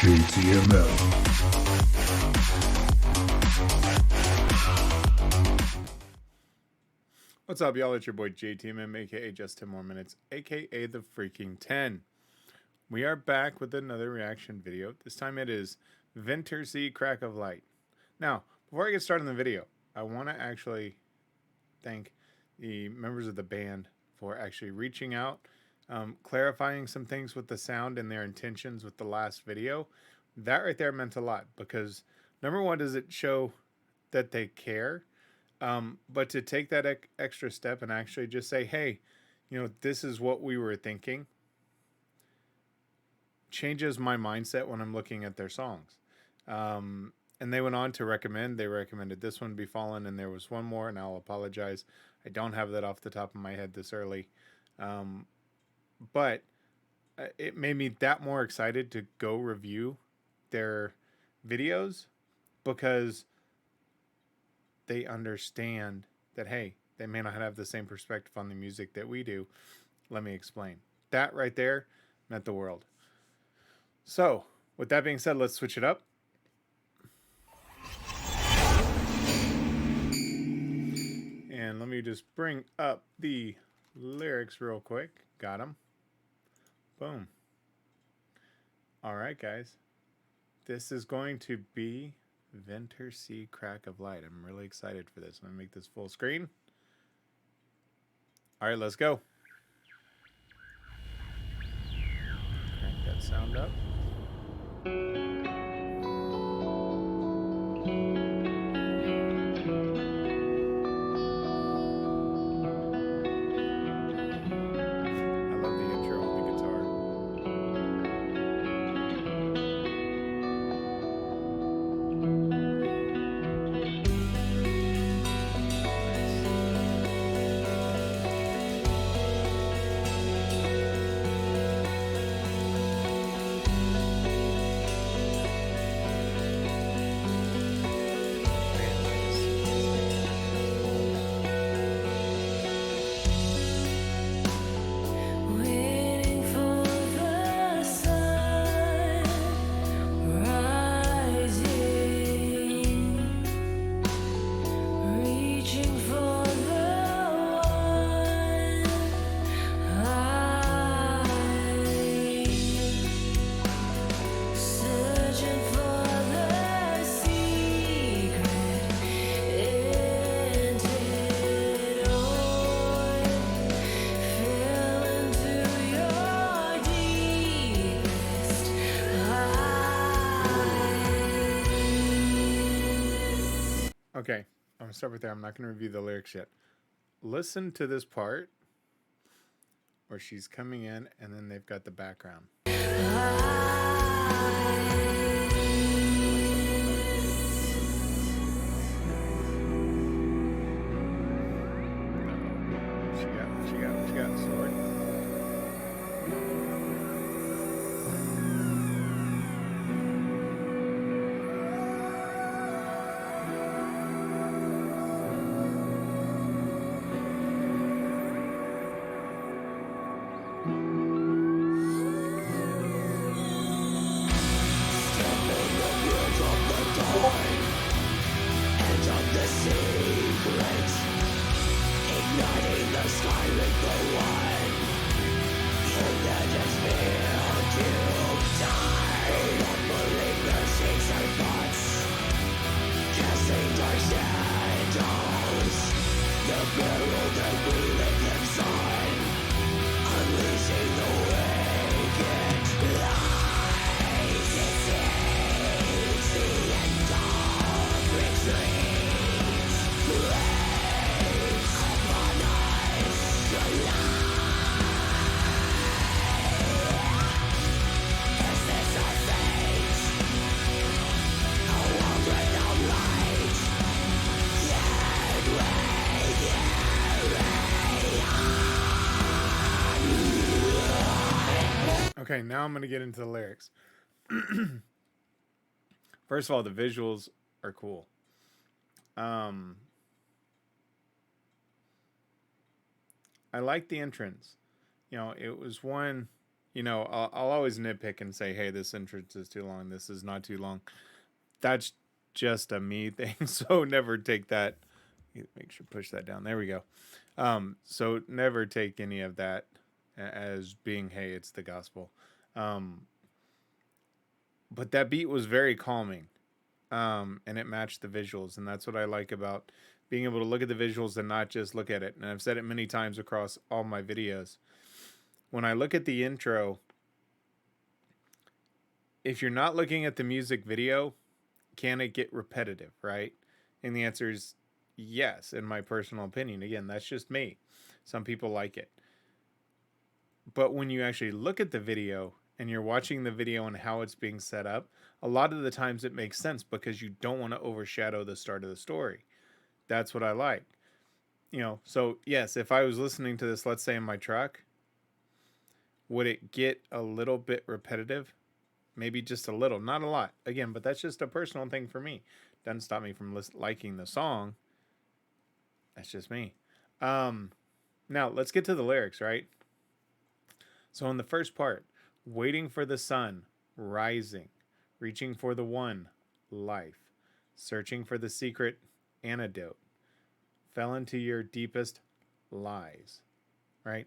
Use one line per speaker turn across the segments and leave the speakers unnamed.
JTMM.
What's up, y'all? It's your boy JTMM, aka Just 10 More Minutes, aka The Freaking 10. We are back with another reaction video. This time it is Vintersea Crack of Light. Now, before I get started in the video, I want to actually thank the members of the band for actually reaching out, clarifying some things with the sound and their intentions with the last video. That right there meant a lot because, number one, does it show that they care? But to take that extra step and actually just say, hey, this is what we were thinking, changes my mindset when I'm looking at their songs. And they went on to recommend, they recommended this one, Be Fallen, and there was one more, and I'll apologize. I don't have that off the top of my head this early. But it made me that more excited to go review their videos because they understand that, hey, they may not have the same perspective on the music that we do. Let me explain. That right there meant the world. So, with that being said, let's switch it up. And let me just bring up the lyrics real quick. Got them. Boom. All right, guys. This is going to be Vintersea Crack of Light. I'm really excited for this. I'm going to make this full screen. All right, let's go. Crank that sound up. I love the intro on the guitar. Okay, I'm gonna start with there. I'm not gonna review the lyrics yet. Listen to this part where she's coming in and then they've got the background. She got sword. Okay, now I'm going to get into the lyrics. First of all, the visuals are cool. I like the entrance. It was one I'll always nitpick and say, hey, this entrance is too long. This is not too long. That's just a me thing. So never take that. Make sure push that down. There we go. So never take any of that as being, hey, it's the gospel. But that beat was very calming. And it matched the visuals. And that's what I like about being able to look at the visuals and not just look at it. And I've said it many times across all my videos. When I look at the intro, if you're not looking at the music video, can it get repetitive, right? And the answer is yes, in my personal opinion. Again, that's just me. Some people like it. But when you actually look at the video and you're watching the video and how it's being set up, a lot of the times it makes sense because you don't want to overshadow the start of the story. That's what I like. So yes, if I was listening to this, let's say in my truck, would it get a little bit repetitive? Maybe just a little, not a lot. Again, but that's just a personal thing for me. Doesn't stop me from liking the song. That's just me. Now, let's get to the lyrics, right? So in the first part, waiting for the sun, rising, reaching for the one, life, searching for the secret, antidote, fell into your deepest lies, right?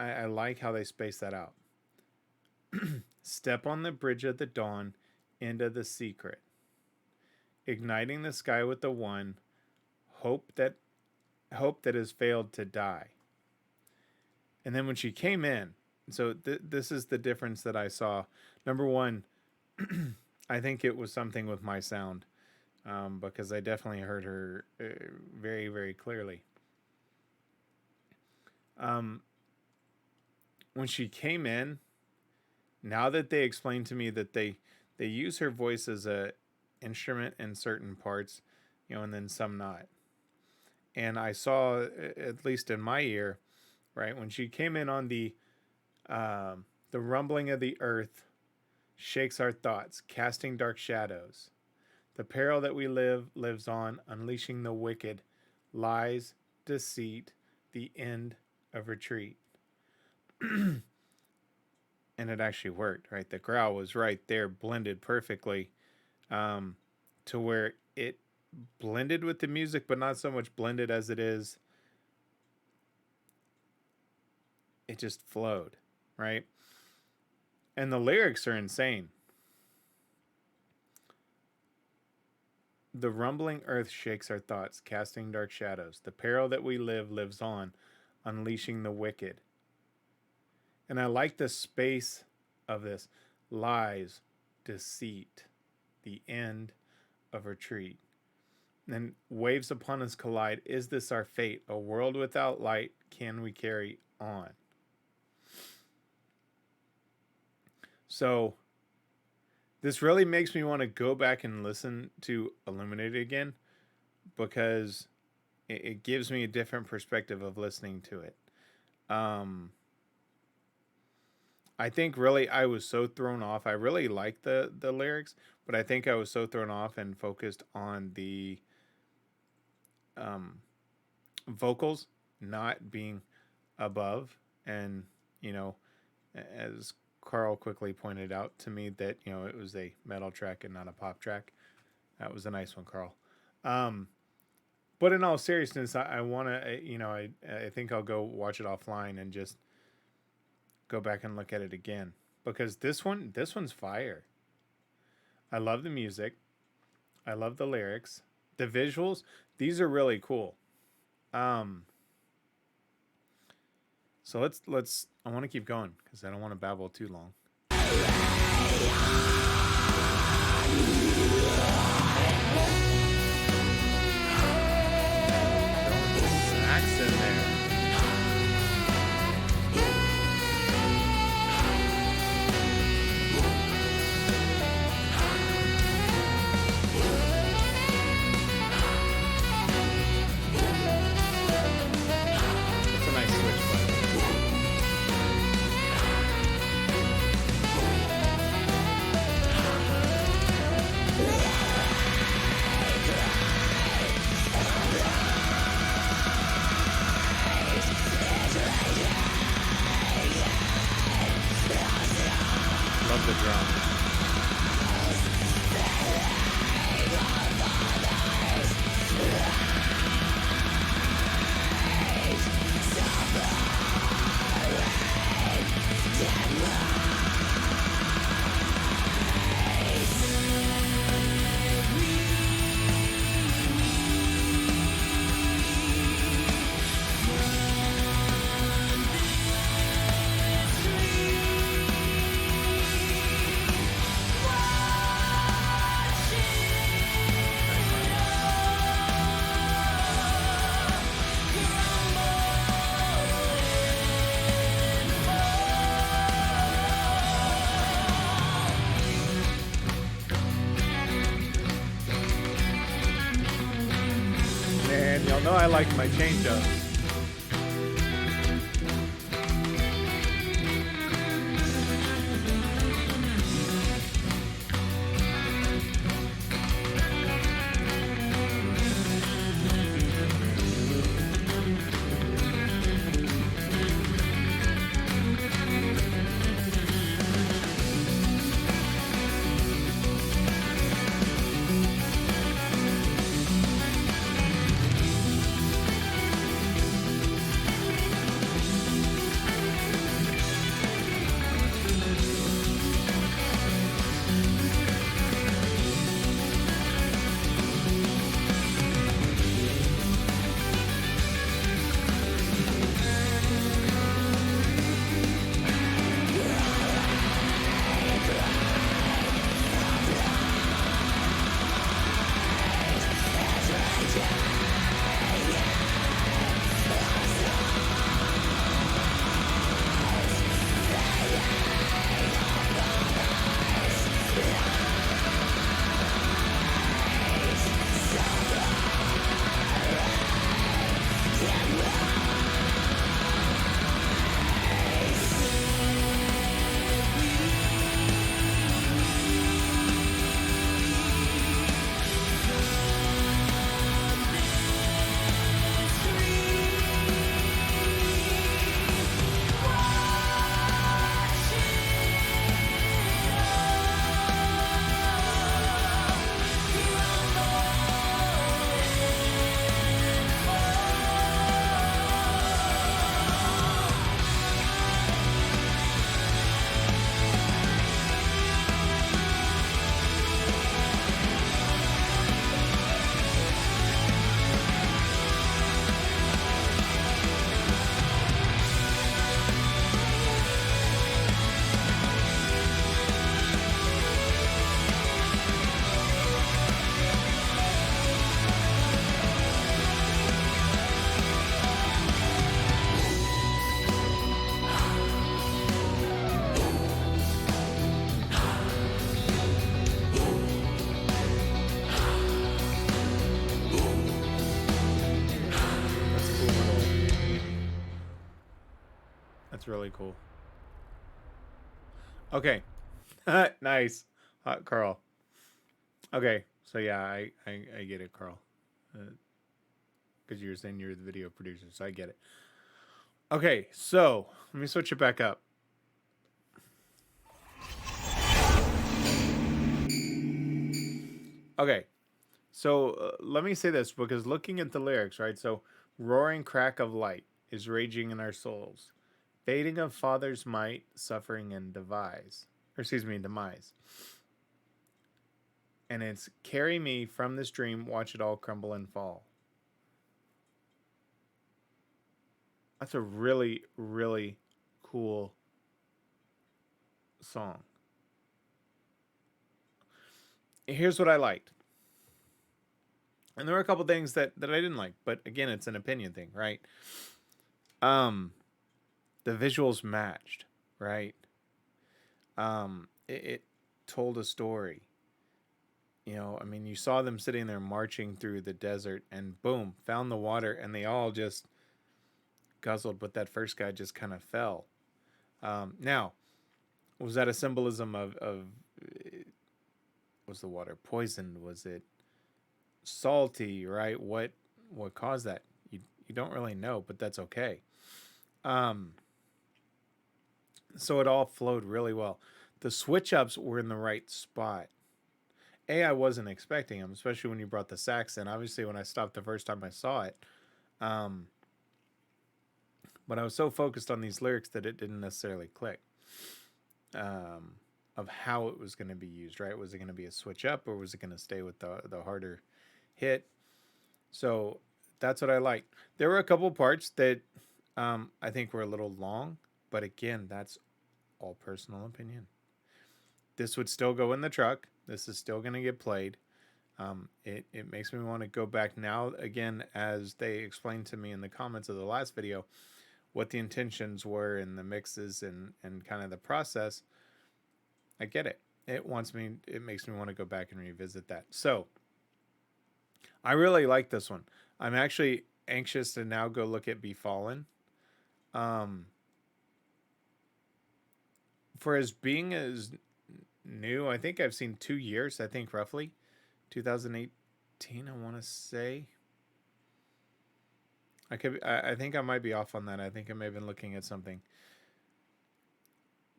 I like how they space that out. Step on the bridge of the dawn into the secret, igniting the sky with the one, hope that has failed to die. And then when she came in, so this is the difference that I saw. Number one, I think it was something with my sound, because I definitely heard her very, very clearly. When she came in, now that they explained to me that they use her voice as a instrument in certain parts, and then some not. And I saw, at least in my ear, right, when she came in on the rumbling of the earth shakes our thoughts, casting dark shadows. The peril that we lives on, unleashing the wicked, lies, deceit, the end of retreat. And it actually worked, right? The growl was right there, blended perfectly, to where it blended with the music, but not so much blended as it is. It just flowed, right? And the lyrics are insane. The rumbling earth shakes our thoughts, casting dark shadows. The peril that we lives on, unleashing the wicked. And I like the space of this. Lies, deceit, the end of retreat. And waves upon us collide. Is this our fate? A world without light, can we carry on? So this really makes me want to go back and listen to Illuminated again, because it gives me a different perspective of listening to it. I think really I was so thrown off. I really liked the lyrics, but I think I was so thrown off and focused on the vocals not being above. And, as Carl quickly pointed out to me, that, it was a metal track and not a pop track. That was a nice one, Carl. But in all seriousness, I want to, I think I'll go watch it offline and just go back and look at it again, because this one's fire. I love the music. I love the lyrics. The visuals, these are really cool. So let's I want to keep going because I don't want to babble too long. Sax in there. the drum. Man, y'all know I like my change-ups. That's really cool. Okay. Nice. Carl. Okay. So yeah, I get it, Carl. Because you were saying you're the video producer, so I get it. Okay, so let me switch it back up. Okay, so let me say this, because looking at the lyrics, right? So, roaring crack of light is raging in our souls, fading of father's might, suffering and demise. And it's carry me from this dream, watch it all crumble and fall. That's a really, really cool song. Here's what I liked. And there were a couple things that I didn't like, but again, it's an opinion thing, right? The visuals matched, right? It told a story. You know, I mean, you saw them sitting there marching through the desert, and boom, found the water, and they all just guzzled, but that first guy just kind of fell. Now, was that a symbolism of was the water poisoned? Was it salty? Right? What caused that? You don't really know, but that's okay. So it all flowed really well. the switch ups were in the right spot. I wasn't expecting them, especially when you brought the sax in. Obviously, when I stopped the first time I saw it, but I was so focused on these lyrics that it didn't necessarily click of how it was going to be used, right? Was it going to be a switch up, or was it going to stay with the harder hit? So that's what I like. There were a couple parts that I think were a little long, but again, that's all personal opinion. This would still go in the truck. This is still going to get played. It makes me want to go back now again, as they explained to me in the comments of the last video, what the intentions were in the mixes and kind of the process. I get it. It makes me want to go back and revisit that. So I really like this one. I'm actually anxious to now go look at Befallen. For as being as new, I think I've seen 2 years, I think roughly 2018, I want to say. I think I might be off on that. I think I may have been looking at something.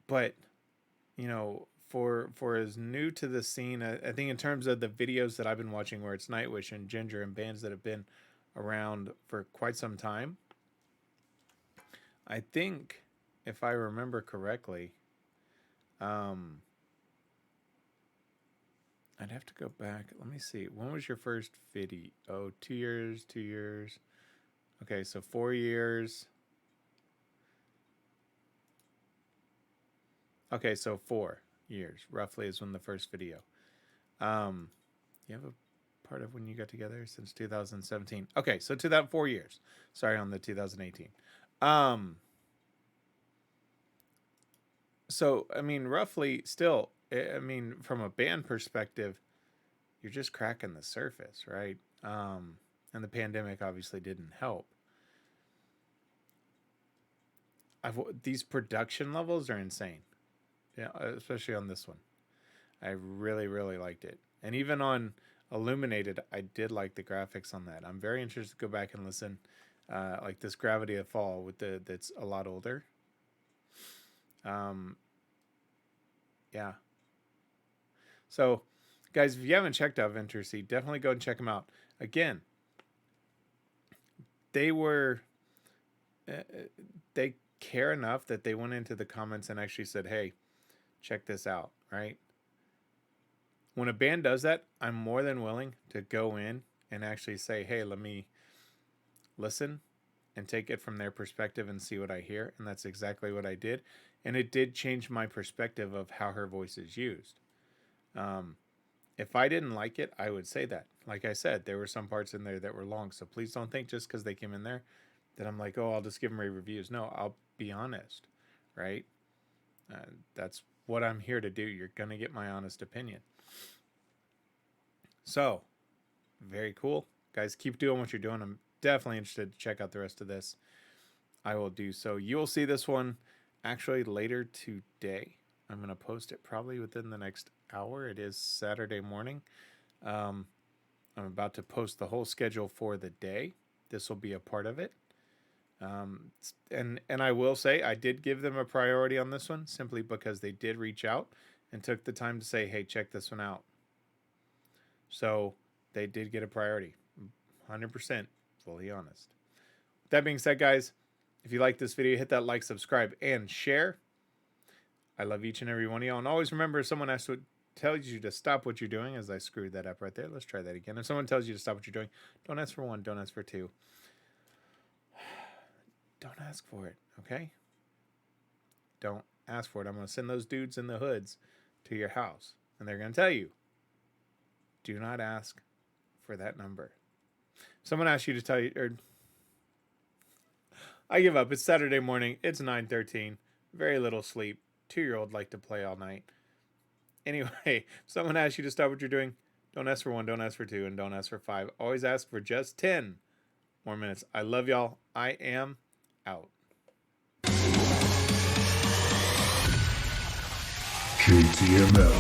But you know, for as new to the scene, I think in terms of the videos that I've been watching, where it's Nightwish and Ginger and bands that have been around for quite some time, I think, if I remember correctly, I'd have to go back. Let me see. When was your first video? Oh, 2 years, 2 years. Okay, so 4 years. Okay, so 4 years, roughly, is when the first video. You have a part of when you got together since 2017. Okay, so 4 years. Sorry, on the 2018. So, I mean, roughly, still, I mean, from a band perspective, you're just cracking the surface, right? And the pandemic obviously didn't help. These production levels are insane. Yeah, especially on this one. I really, really liked it. And even on Illuminated, I did like the graphics on that. I'm very interested to go back and listen. Like this Gravity of Fall with that's a lot older. Yeah. So, guys, if you haven't checked out Vintersea, definitely go and check them out. Again, they care enough that they went into the comments and actually said, hey, check this out, right? When a band does that, I'm more than willing to go in and actually say, hey, let me listen and take it from their perspective and see what I hear. And that's exactly what I did. And it did change my perspective of how her voice is used. If I didn't like it, I would say that. Like I said, there were some parts in there that were long. So please don't think just because they came in there that I'm like, oh, I'll just give them reviews. No, I'll be honest, right? That's what I'm here to do. You're going to get my honest opinion. So, very cool. Guys, keep doing what you're doing. I'm definitely interested to check out the rest of this. I will do so. You'll see this one actually later today. I'm going to post it probably within the next hour. It is Saturday morning. I'm about to post the whole schedule for the day. This will be a part of it. And I will say I did give them a priority on this one simply because they did reach out and took the time to say, hey, check this one out. So they did get a priority. 100% fully honest. That being said, guys, if you like this video, hit that like, subscribe, and share. I love each and every one of y'all. And always remember, if someone tells you to stop what you're doing, as I screwed that up right there. Let's try that again. If someone tells you to stop what you're doing, don't ask for one, don't ask for two. Don't ask for it, okay? Don't ask for it. I'm going to send those dudes in the hoods to your house, and they're going to tell you, do not ask for that number. Someone asks you to tell you, or I give up. It's Saturday morning. It's 9:13. Very little sleep. 2-year-old like to play all night. Anyway, if someone asks you to stop what you're doing, don't ask for one, don't ask for two, and don't ask for 5. Always ask for just 10 more minutes. I love y'all. I am out.
JTMM.